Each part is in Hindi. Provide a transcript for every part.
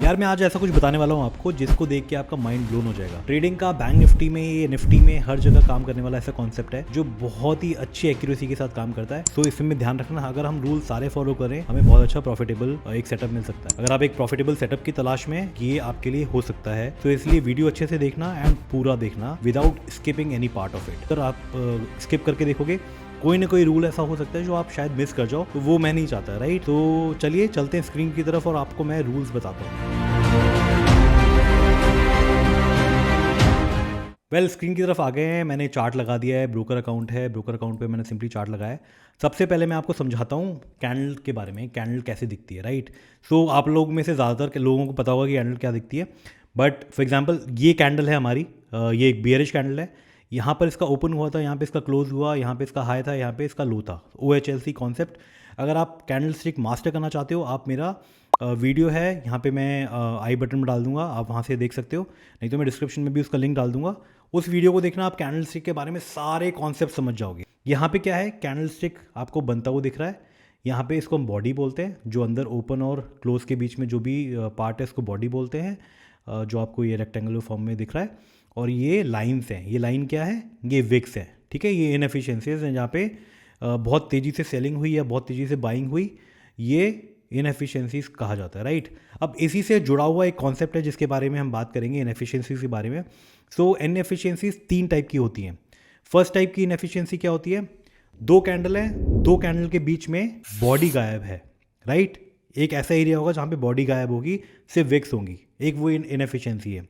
यार मैं आज ऐसा कुछ बताने वाला हूँ आपको जिसको देख के आपका माइंड ब्लोन हो जाएगा। ट्रेडिंग का बैंक निफ्टी में, ये निफ्टी में हर जगह काम करने वाला ऐसा कॉन्सेप्ट है जो बहुत ही अच्छी एक्यूरेसी के साथ काम करता है। तो इसमें ध्यान रखना, अगर हम रूल सारे फॉलो करें हमें बहुत अच्छा प्रॉफिटेबल एक सेटअप मिल सकता है। अगर आप एक प्रॉफिटेबल सेटअप की तलाश में, ये आपके लिए हो सकता है। तो इसलिए वीडियो अच्छे से देखना एंड पूरा देखना without skipping any part of it. अगर आप स्किप करके देखोगे कोई ना कोई रूल ऐसा हो सकता है जो आप शायद मिस कर जाओ, तो वो मैं नहीं चाहता, राइट। तो चलिए चलते हैं स्क्रीन की तरफ और आपको मैं रूल्स बताता हूँ। स्क्रीन की तरफ आ गए हैं। मैंने चार्ट लगा दिया है, ब्रोकर अकाउंट है, ब्रोकर अकाउंट पे मैंने सिंपली चार्ट लगाया है। सबसे पहले मैं आपको समझाता हूँ कैंडल के बारे में, कैंडल कैसे दिखती है, राइट। सो आप लोग में से ज़्यादातर के लोगों को पता होगा कि कैंडल क्या दिखती है, बट फॉर एग्जांपल ये कैंडल है हमारी, ये एक बियरिश कैंडल है। यहाँ पर इसका ओपन हुआ था, यहाँ पे इसका क्लोज हुआ, यहाँ पे इसका हाई था, यहाँ पे इसका लो था। OHLC concept. अगर आप कैंडल स्टिक मास्टर करना चाहते हो, आप मेरा वीडियो है यहाँ पे मैं आई बटन में डाल दूंगा, आप वहाँ से देख सकते हो, नहीं तो मैं डिस्क्रिप्शन में भी उसका लिंक डाल दूंगा। उस वीडियो को देखना, आप कैंडल स्टिक के बारे में सारे कॉन्सेप्ट समझ जाओगे। यहाँ पे क्या है, कैंडल स्टिक आपको बनता हुआ दिख रहा है। यहाँ पे इसको हम बॉडी बोलते हैं, जो अंदर ओपन और क्लोज के बीच में जो भी पार्ट है इसको बॉडी बोलते हैं, जो आपको ये रेक्टेंगुलर फॉर्म में दिख रहा है। और ये लाइन्स हैं, ये लाइन क्या है, ये विक्स है, ठीक है। ये इनएफिशिएंसीज हैं जहाँ पे बहुत तेज़ी से सेलिंग हुई या बहुत तेज़ी से बाइंग हुई, ये इनएफिशिएंसीज कहा जाता है, राइट। अब इसी से जुड़ा हुआ एक कॉन्सेप्ट है जिसके बारे में हम बात करेंगे, इनएफिशिएंसीज के बारे में। सो इनएफिशिएंसीज 3 टाइप की होती हैं। फर्स्ट टाइप की इनएफिशिएंसी क्या होती है, 2 कैंडल हैं, 2 कैंडल के बीच में बॉडी गायब है, राइट। एक ऐसा एरिया होगा जहाँ पे बॉडी गायब होगी, सिर्फ विक्स होंगी, एक वो इनएफिशिएंसी है।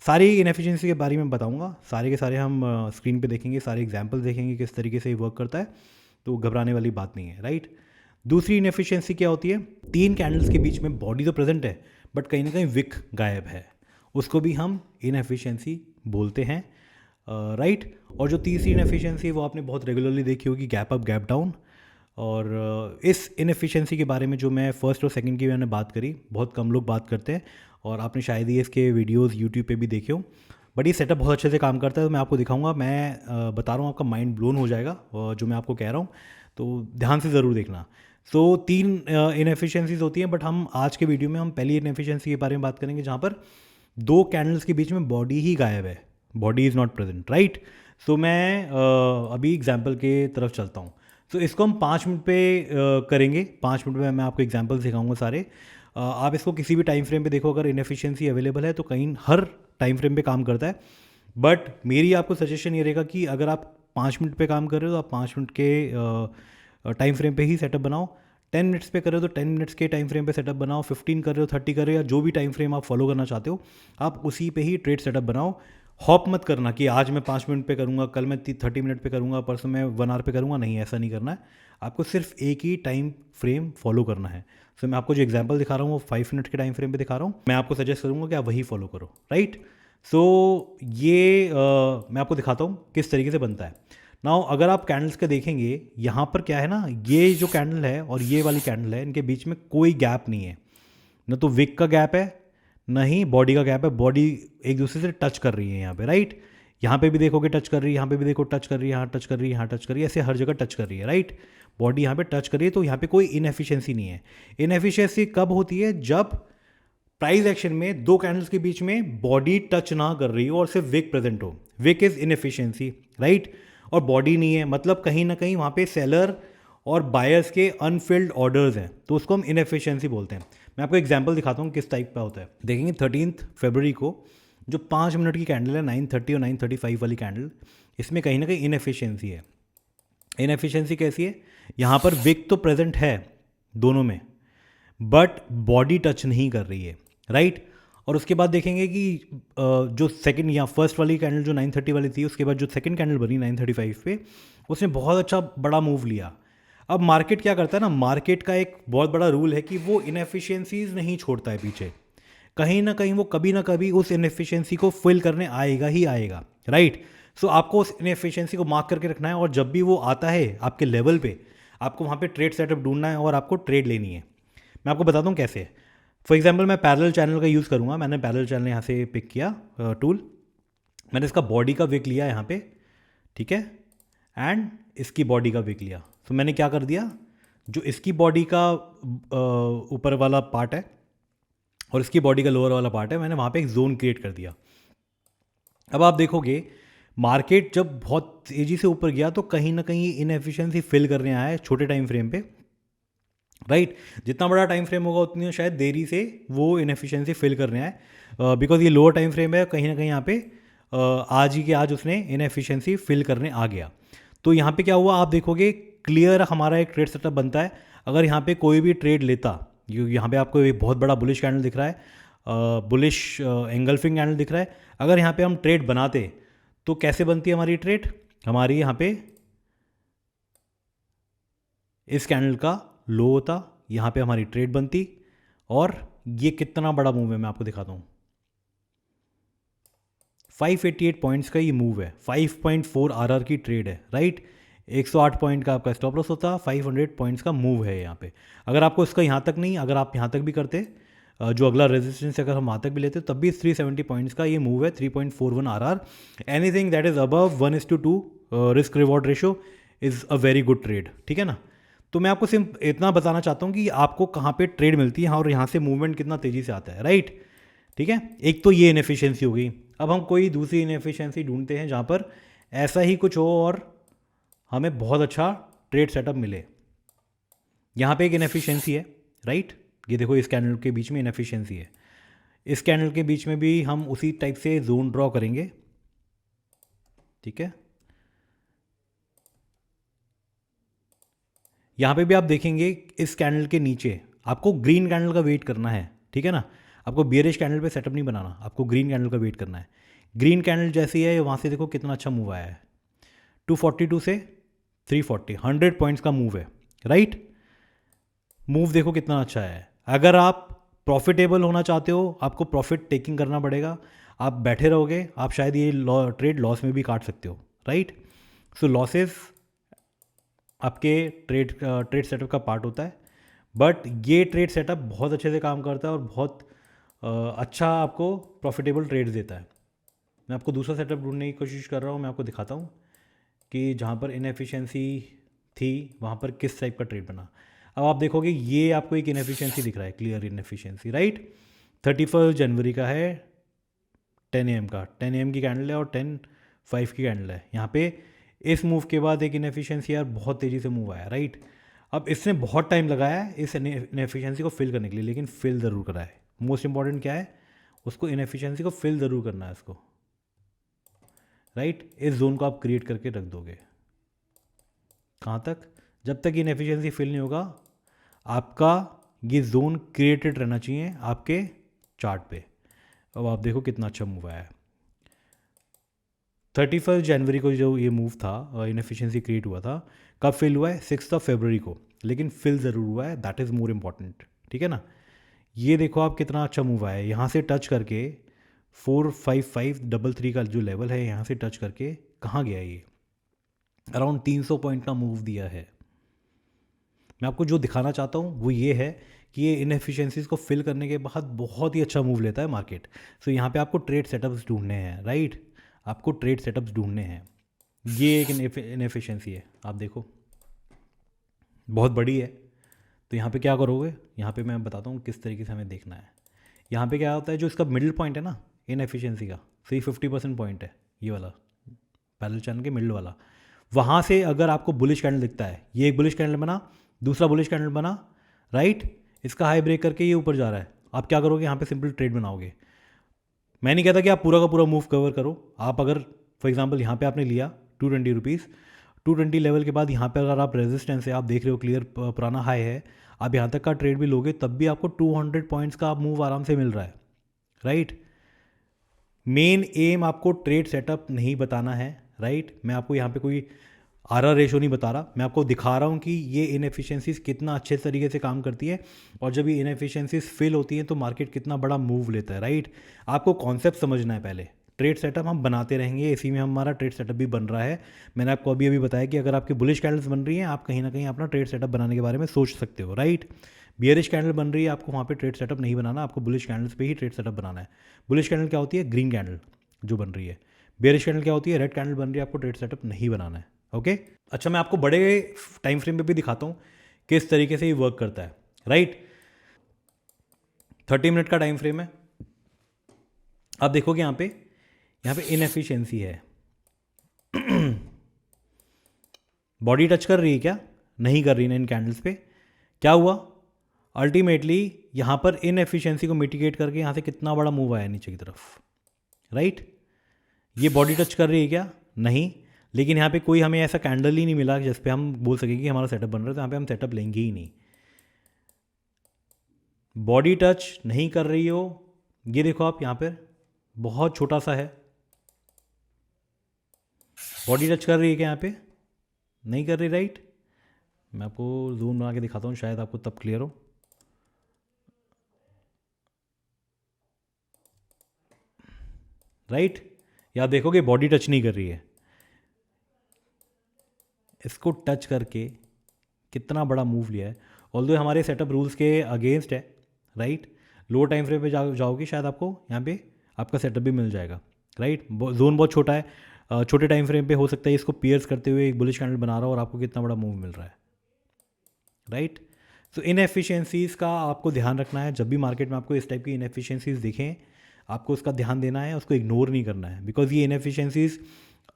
सारी इनएफिशिएंसी के बारे में बताऊंगा, सारे के सारे हम स्क्रीन पे देखेंगे, सारे एग्जांपल देखेंगे किस तरीके से ये वर्क करता है, तो घबराने वाली बात नहीं है, राइट। दूसरी इनएफिशिएंसी क्या होती है, 3 कैंडल्स के बीच में बॉडी तो प्रेजेंट है बट कहीं ना कहीं विक गायब है, उसको भी हम इनएफिशिएंसी बोलते हैं, राइट। और जो तीसरी इनएफिशिएंसी वो आपने बहुत रेगुलरली देखी होगी, गैप अप गैप डाउन। और इस इनएफिशिएंसी के बारे में जो मैं फर्स्ट और सेकंड की मैंने बात करी, बहुत कम लोग बात करते हैं और आपने शायद ही इसके वीडियोस यूट्यूब पे भी देखे हो, बट ये सेटअप बहुत अच्छे से काम करता है। तो मैं आपको दिखाऊंगा, मैं बता रहा हूँ, आपका माइंड ब्लोन हो जाएगा जो मैं आपको कह रहा हूँ, तो ध्यान से ज़रूर देखना। सो 3 इनएफिशिएंसीज होती हैं, बट हम आज के वीडियो में हम पहली इनएफिशिएंसी के बारे में बात करेंगे जहाँ पर 2 कैंडल्स के बीच में बॉडी ही गायब है, body is not present, right. So मैं अभी एग्जाम्पल के तरफ चलता हूँ। तो इसको हम 5 मिनट पे करेंगे। 5 मिनट में मैं आपको एग्जाम्पल सिखाऊंगा सारे। आप इसको किसी भी टाइम फ्रेम पे देखो, अगर इनएफिशिएंसी अवेलेबल है तो कहीं हर टाइम फ्रेम पे काम करता है, बट मेरी आपको सजेशन ये रहेगा कि अगर आप 5 मिनट पे काम कर रहे हो तो आप 5 मिनट के टाइम फ्रेम पे ही सेटअप बनाओ। 10 मिनट्स पे कर रहे हो तो 10 मिनट्स के टाइम फ्रेम पे सेटअप बनाओ। 15 कर रहे हो, 30 कर रहे हो, या जो भी टाइम फ्रेम आप फॉलो करना चाहते हो, आप उसी पे ही ट्रेड सेटअप बनाओ। हॉप मत करना कि आज मैं 5 मिनट पे करूँगा, कल मैं 30 मिनट पे करूँगा, परसों मैं 1 आवर पे करूँगा, नहीं, ऐसा नहीं करना है। आपको सिर्फ एक ही टाइम फ्रेम फॉलो करना है। सो मैं आपको जो एग्जांपल दिखा रहा हूँ वो 5 मिनट के टाइम फ्रेम पे दिखा रहा हूँ। मैं आपको सजेस्ट करूँगा कि आप वही फॉलो करो, राइट। सो ये मैं आपको दिखाता हूँ किस तरीके से बनता है। नाउ अगर आप कैंडल्स के देखेंगे, यहाँ पर क्या है ना, ये जो कैंडल है और ये वाली कैंडल है, इनके बीच में कोई गैप नहीं है, न तो विक का गैप है, ना ही बॉडी का गैप है। बॉडी एक दूसरे से टच कर रही है यहाँ पे, राइट। यहाँ पे भी देखोगे टच कर रही है, यहाँ पे भी देखो टच कर रही है, यहाँ टच कर रही है, यहाँ टच कर रही है, ऐसे हर जगह टच कर रही है, राइट। बॉडी यहाँ पे टच कर रही है, तो यहाँ पे कोई इनएफिशिएंसी नहीं है। इनएफिशिएंसी कब होती है, जब प्राइस एक्शन में 2 कैंडल्स के बीच में बॉडी टच ना कर रही हो और सिर्फ विक प्रेजेंट हो। Weak is inefficiency, right. और बॉडी नहीं है, मतलब कहीं ना कहीं वहाँ पे सेलर और बायर्स के अनफिल्ड ऑर्डर्स हैं, तो उसको हम इनएफिशिएंसी बोलते हैं। मैं आपको एग्जांपल दिखाता हूँ किस टाइप का होता है। देखेंगे 13 फरवरी को जो 5 मिनट की कैंडल है, 9:30 और 9:35 वाली कैंडल, इसमें कहीं ना कहीं इनएफिशिएंसी है। इनएफिशिएंसी कैसी है, यहाँ पर विक तो प्रेजेंट है दोनों में, बट बॉडी टच नहीं कर रही है, राइट। और उसके बाद देखेंगे कि जो सेकंड या फर्स्ट वाली कैंडल जो 9:30 वाली थी, उसके बाद जो सेकंड कैंडल बनी 9:35 पे, उसने बहुत अच्छा बड़ा मूव लिया। अब मार्केट क्या करता है ना, मार्केट का एक बहुत बड़ा रूल है कि वो इनएफिशिएंसीज नहीं छोड़ता है पीछे, कहीं ना कहीं वो कभी ना कभी उस इनएफिशिएंसी को फिल करने आएगा ही आएगा, राइट। सो आपको उस इनएफिशिएंसी को मार्क करके रखना है, और जब भी वो आता है आपके लेवल पे, आपको वहाँ पे ट्रेड सेटअप ढूंढना है और आपको ट्रेड लेनी है। मैं आपको बताता हूँ कैसे। फॉर एग्जाम्पल मैं पैरेलल चैनल का यूज़ करूँगा। मैंने पैरेलल चैनल यहाँ से पिक किया टूल, मैंने इसका बॉडी का विक लिया यहाँ पे, ठीक है, एंड इसकी बॉडी का विक लिया। तो मैंने क्या कर दिया, जो इसकी बॉडी का ऊपर वाला पार्ट है और इसकी बॉडी का लोअर वाला पार्ट है, मैंने वहाँ पे एक जोन क्रिएट कर दिया। अब आप देखोगे मार्केट जब बहुत तेज़ी से ऊपर गया तो कहीं ना कहीं इनएफिशिएंसी फिल करने आया है छोटे टाइम फ्रेम पे, राइट। जितना बड़ा टाइम फ्रेम होगा उतनी शायद देरी से वो इनएफिशिएंसी फिल करने आए, बिकॉज ये लोअर टाइम फ्रेम है, कहीं ना कहीं यहाँ पे आज ही के आज उसने इनएफिशिएंसी फिल करने आ गया। तो यहाँ पे क्या हुआ आप देखोगे, क्लियर हमारा एक ट्रेड सेटअप बनता है। अगर यहाँ पे कोई भी ट्रेड लेता, यहाँ पे आपको एक बहुत बड़ा बुलिश कैंडल दिख रहा है, बुलिश एंगल्फिंग कैंडल दिख रहा है। अगर यहाँ पे हम ट्रेड बनाते तो कैसे बनती है हमारी ट्रेड, हमारी यहाँ पे इस कैंडल का लो होता, यहाँ पे हमारी ट्रेड बनती, और ये कितना बड़ा मूव है मैं आपको दिखाता हूँ। 588 पॉइंट्स का ये मूव है, 5.4 आरआर की ट्रेड है, राइट। 108 पॉइंट का आपका स्टॉप लॉस होता, 500 पॉइंट्स का मूव है यहाँ पे। अगर आपको इसका यहाँ तक नहीं, अगर आप यहाँ तक भी करते, जो अगला रेजिस्टेंस अगर हम वहाँ तक भी लेते तब भी 370 पॉइंट्स का ये मूव है, 3.41 RR. Anything that is above 1:2 risk reward ratio is a very good trade, ठीक है ना। तो मैं आपको सिर्फ इतना बताना चाहता हूँ कि आपको कहाँ पे ट्रेड मिलती है और यहाँ से मूवमेंट कितना तेज़ी से आता है, राइट। ठीक है, एक तो ये इनएफिशिएंसी हो गई। अब हम कोई दूसरी इनएफिशिएंसी ढूंढते हैं जहाँ पर ऐसा ही कुछ हो और हमें बहुत अच्छा ट्रेड सेटअप मिले। यहाँ पे एक इनएफिशिएंसी है, राइट। ये देखो इस कैंडल के बीच में इनएफिशिएंसी है, इस कैंडल के बीच में भी हम उसी टाइप से जोन ड्रॉ करेंगे, ठीक है। यहाँ पे भी आप देखेंगे इस कैंडल के नीचे आपको ग्रीन कैंडल का वेट करना है, ठीक है ना। आपको बियरिश कैंडल पे सेटअप नहीं बनाना, आपको ग्रीन कैंडल का वेट करना है। ग्रीन कैंडल जैसी है वहाँ से देखो कितना अच्छा मूव आया है, 242 से 340, 100 पॉइंट्स का मूव है, राइट। मूव देखो कितना अच्छा है। अगर आप प्रॉफिटेबल होना चाहते हो, आपको प्रॉफिट टेकिंग करना पड़ेगा। आप बैठे रहोगे, आप शायद ये ट्रेड लॉस में भी काट सकते हो, राइट। सो लॉसेस आपके ट्रेड सेटअप का पार्ट होता है, बट ये ट्रेड सेटअप बहुत अच्छे से काम करता है और बहुत अच्छा आपको प्रॉफिटेबल ट्रेड्स देता है। मैं आपको दूसरा सेटअप ढूंढने की कोशिश कर रहा हूँ, मैं आपको दिखाता हूँ कि जहाँ पर इनएफिशिएंसी थी वहाँ पर किस टाइप का ट्रेड बना। अब आप देखोगे ये आपको एक इनएफिशिएंसी दिख रहा है, क्लियर इनएफिशिएंसी, राइट। 31 जनवरी का है, 10 AM का, 10 AM की कैंडल है और 10:05 की कैंडल है। यहाँ पे इस मूव के बाद एक इनएफिशिएंसी यार बहुत तेज़ी से मूव आया, राइट। अब इसने बहुत टाइम लगाया है इस इनएफिशिएंसी को फिल करने के लिए, लेकिन फिल ज़रूर करा है। मोस्ट इंपॉर्टेंट क्या है, उसको इनएफिशिएंसी को फिल ज़रूर करना है इसको, राइट। इस जोन को आप क्रिएट करके रख दोगे कहाँ तक, जब तक इनएफिशिएंसी फिल नहीं होगा आपका ये जोन क्रिएटेड रहना चाहिए आपके चार्ट पे। अब आप देखो कितना अच्छा मूव आया है। 31 जनवरी को जो ये मूव था, इनएफिशिएंसी क्रिएट हुआ था, कब फिल हुआ है, 6 फरवरी को, लेकिन फिल ज़रूर हुआ है, दैट इज़ मोर इम्पॉर्टेंट, ठीक है ना। ये देखो आप कितना अच्छा मूव आया है, यहाँ से टच करके 45533 का जो लेवल है यहाँ से टच करके कहाँ गया, ये अराउंड 300 पॉइंट का मूव दिया है। मैं आपको जो दिखाना चाहता हूँ वो ये है कि ये इनएफिशिएंसीज को फिल करने के बाद बहुत ही अच्छा मूव लेता है मार्केट। सो यहाँ पे आपको ट्रेड सेटअप्स ढूंढने हैं, राइट, आपको ट्रेड सेटअप्स ढूंढने हैं। ये एक इनएफिशिएंसी है, आप देखो बहुत बड़ी है। तो यहाँ पे क्या करोगे, यहाँ पे मैं बताता हूँ किस तरीके से हमें देखना है। यहाँ पे क्या होता है, जो इसका मिडिल पॉइंट है ना इनएफिशिएंसी का, सही 50% पॉइंट है ये वाला पैरेलल चैनल के मिडिल वाला। वहाँ से अगर आपको बुलिश कैंडल दिखता है, ये एक बुलिश कैंडल बना, दूसरा बुलिश कैंडल बना, राइट, इसका हाई ब्रेक करके ये ऊपर जा रहा है, आप क्या करोगे, यहाँ पे सिंपल ट्रेड बनाओगे। मैं नहीं कहता कि आप पूरा का पूरा मूव कवर करो। आप अगर फॉर एग्जांपल यहाँ पे आपने लिया 220 रुपीज़, 220 लेवल के बाद यहाँ पे अगर आप रेजिस्टेंस है, आप देख रहे हो क्लियर पुराना हाई है, आप यहाँ तक का ट्रेड भी लोगे तब भी आपको 200 पॉइंट्स का मूव आराम से मिल रहा है, राइट। मेन एम आपको ट्रेड सेटअप नहीं बताना है, राइट। मैं आपको यहाँ पे कोई आरआर रेशो नहीं बता रहा, मैं आपको दिखा रहा हूँ कि ये इनएफिशिएंसीज कितना अच्छे तरीके से काम करती है, और जब ये इनएफिशिएंसीज फिल होती हैं तो मार्केट कितना बड़ा मूव लेता है, राइट। आपको कॉन्सेप्ट समझना है पहले। ट्रेड सेटअप हम बनाते रहेंगे, इसी में हमारा ट्रेड सेटअप भी बन रहा है। मैंने आपको अभी बताया कि अगर आपकी बुलिश कैंडल्स बन रही हैं, आप कहीं ना कहीं अपना ट्रेड सेटअप बनाने के बारे में सोच सकते हो, राइट। बियरिश कैंडल बन रही है, आपको वहाँ पे ट्रेड सेटअप नहीं बनाना, आपको बुलिश कैंडल्स पे ही ट्रेड सेटअप बनाना है। बुलिश कैंडल क्या होती है, ग्रीन कैंडल जो बन रही है। बियरिश कैंडल क्या होती है, रेड कैंडल बन रही है, आपको ट्रेड सेटअप नहीं बनाना है, ओके। अच्छा, मैं आपको बड़े टाइम फ्रेम पे भी दिखाता हूँ किस तरीके से ये वर्क करता है, राइट। 30 मिनट का टाइम फ्रेम है। आप देखोगे यहाँ पे इनएफिशिएंसी है। बॉडी टच कर रही है क्या? नहीं कर रही ना इन कैंडल्स पे। क्या हुआ? अल्टीमेटली यहाँ पर इनएफिशिएंसी को मिटिगेट करके यहाँ से कितना बड़ा मूव आया नीचे की तरफ, राइट? ये बॉडी टच कर रही है क्या? नहीं। लेकिन यहाँ पे कोई हमें ऐसा कैंडल ही नहीं मिला जिस पे हम बोल सकें कि हमारा सेटअप बन रहा है, तो यहाँ पे हम सेटअप लेंगे ही नहीं। बॉडी टच नहीं कर रही हो, ये देखो आप यहाँ पर बहुत छोटा सा है। बॉडी टच कर रही है क्या? यहाँ पे नहीं कर रही, राइट? मैं आपको जूम बना के दिखाता हूँ, शायद आपको तब क्लियर हो। राइट? या आप देखोगे बॉडी टच नहीं कर रही है। इसको टच करके कितना बड़ा मूव लिया है, ऑल्दो हमारे सेटअप रूल्स के अगेंस्ट है, राइट? लो टाइम फ्रेम पे जाओगे शायद आपको यहाँ पे आपका सेटअप भी मिल जाएगा, राइट? जोन बहुत छोटा है, छोटे टाइम फ्रेम पे हो सकता है इसको पियर्स करते हुए एक बुलिश कैंडल बना रहा हो और आपको कितना बड़ा मूव मिल रहा है, राइट? तो इनएफिशिएंसीज़ का आपको ध्यान रखना है। जब भी मार्केट में आपको इस टाइप की इनएफिशिएंसीज़ दिखें, आपको उसका ध्यान देना है, उसको इग्नोर नहीं करना है, बिकॉज ये इनएफिशिएंसीज़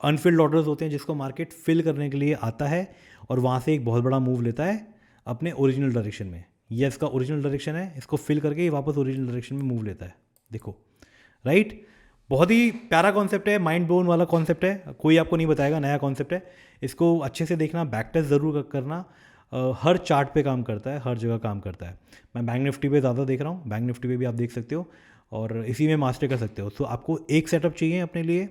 अनफिल्ड ऑर्डर्स होते हैं जिसको मार्केट फिल करने के लिए आता है और वहाँ से एक बहुत बड़ा मूव लेता है अपने ओरिजिनल डायरेक्शन में। ये इसका ओरिजिनल डायरेक्शन है, इसको फिल करके ये वापस ओरिजिनल डायरेक्शन में मूव लेता है। देखो, राइट? बहुत ही प्यारा कॉन्सेप्ट है, माइंड ब्लोन वाला कॉन्सेप्ट है, कोई आपको नहीं बताएगा, नया कॉन्सेप्ट है। इसको अच्छे से देखना, बैक टेस्ट ज़रूर करना। हर चार्ट पे काम करता है, हर जगह काम करता है। मैं बैंक निफ्टी पे ज़्यादा देख रहा हूँ, बैंक निफ्टी पे भी आप देख सकते हो और इसी में मास्टर कर सकते हो। तो आपको एक सेटअप चाहिए अपने लिए,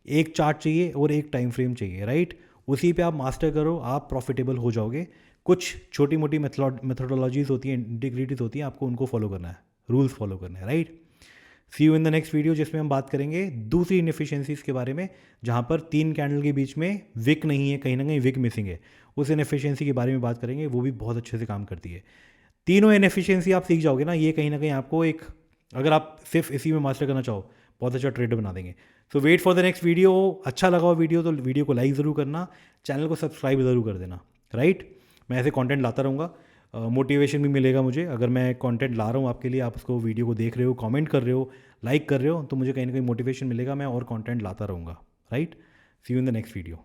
एक चार्ट चाहिए और एक टाइम फ्रेम चाहिए, राइट? उसी पे आप मास्टर करो, आप प्रॉफिटेबल हो जाओगे। कुछ छोटी मोटी मेथोडोलॉजीज होती हैं, इंटीग्रिटीज होती हैं, आपको उनको फॉलो करना है, रूल्स फॉलो करना है, right? See you in the next video, जिसमें हम बात करेंगे दूसरी इनएफिशिएंसीज के बारे में, जहाँ पर 3 कैंडल के बीच में विक नहीं है, कहीं ना कहीं विक मिसिंग है। उस इनएफिशिएंसी के बारे में बात करेंगे, वो भी बहुत अच्छे से काम करती है। तीनों इनएफिशिएंसी आप सीख जाओगे ना, ये कहीं ना कहीं आपको एक, अगर आप सिर्फ इसी में मास्टर करना चाहो, बहुत अच्छा ट्रेडर बना देंगे। So wait for the next video. अच्छा लगा हो वीडियो तो वीडियो को लाइक ज़रूर करना, चैनल को सब्सक्राइब ज़रूर कर देना, राइट? मैं ऐसे कंटेंट लाता रहूँगा, मोटिवेशन भी मिलेगा मुझे। अगर मैं कंटेंट ला रहा हूँ आपके लिए, आप उसको वीडियो को देख रहे हो, कमेंट कर रहे हो, लाइक कर रहे हो, तो मुझे कहीं ना कहीं मोटिवेशन मिलेगा, मैं और कंटेंट लाता रहूँगा, right? See you in the next video.